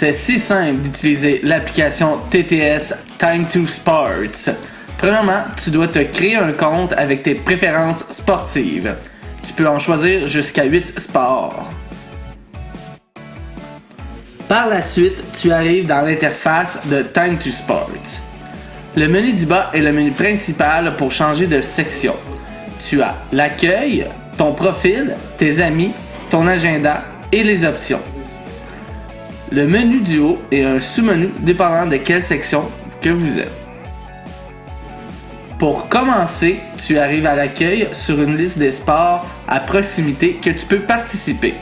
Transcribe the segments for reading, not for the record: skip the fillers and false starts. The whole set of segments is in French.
C'est si simple d'utiliser l'application TTS Time to Sports. Premièrement, tu dois te créer un compte avec tes préférences sportives. Tu peux en choisir jusqu'à 8 sports. Par la suite, tu arrives dans l'interface de Time to Sports. Le menu du bas est le menu principal pour changer de section. Tu as l'accueil, ton profil, tes amis, ton agenda et les options. Le menu du haut est un sous-menu dépendant de quelle section que vous êtes. Pour commencer, tu arrives à l'accueil sur une liste des sports à proximité que tu peux participer.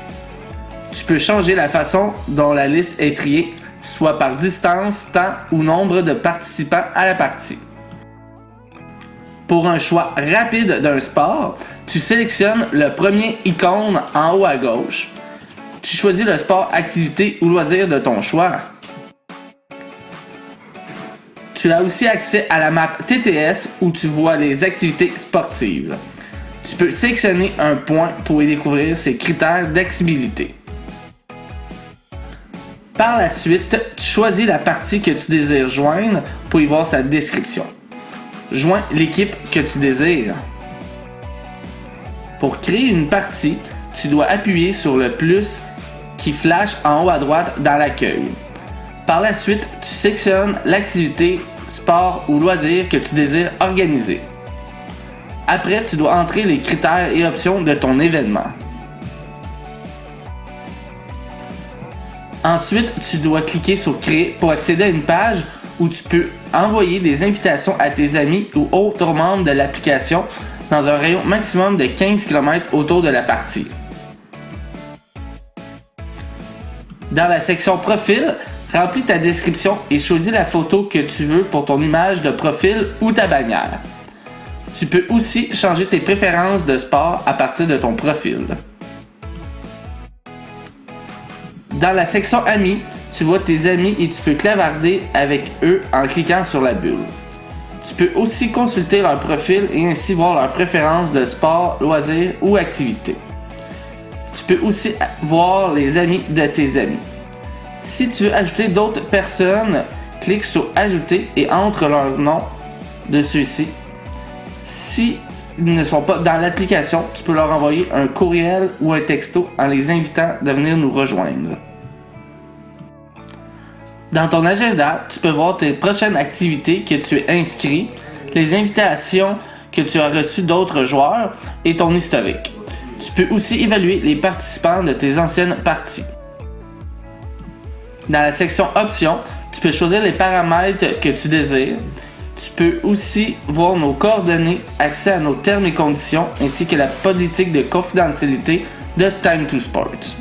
Tu peux changer la façon dont la liste est triée, soit par distance, temps ou nombre de participants à la partie. Pour un choix rapide d'un sport, tu sélectionnes le premier icône en haut à gauche. Tu choisis le sport, activité ou loisir de ton choix. Tu as aussi accès à la map TTS où tu vois les activités sportives. Tu peux sélectionner un point pour y découvrir ses critères d'accessibilité. Par la suite, tu choisis la partie que tu désires joindre pour y voir sa description. Joins l'équipe que tu désires. Pour créer une partie, tu dois appuyer sur le plus qui flash en haut à droite dans l'accueil. Par la suite, tu sélectionnes l'activité, sport ou loisir que tu désires organiser. Après, tu dois entrer les critères et options de ton événement. Ensuite, tu dois cliquer sur Créer pour accéder à une page où tu peux envoyer des invitations à tes amis ou autres membres de l'application dans un rayon maximum de 15 km autour de la partie. Dans la section Profil, remplis ta description et choisis la photo que tu veux pour ton image de profil ou ta bannière. Tu peux aussi changer tes préférences de sport à partir de ton profil. Dans la section Amis, tu vois tes amis et tu peux clavarder avec eux en cliquant sur la bulle. Tu peux aussi consulter leur profil et ainsi voir leurs préférences de sport, loisirs ou activités. Tu peux aussi voir les amis de tes amis. Si tu veux ajouter d'autres personnes, clique sur Ajouter et entre leur nom de ceux-ci. Si ils ne sont pas dans l'application, tu peux leur envoyer un courriel ou un texto en les invitant de venir nous rejoindre. Dans ton agenda, tu peux voir tes prochaines activités que tu es inscrit, les invitations que tu as reçues d'autres joueurs et ton historique. Tu peux aussi évaluer les participants de tes anciennes parties. Dans la section Options, tu peux choisir les paramètres que tu désires. Tu peux aussi voir nos coordonnées, accès à nos termes et conditions, ainsi que la politique de confidentialité de Time to Sports.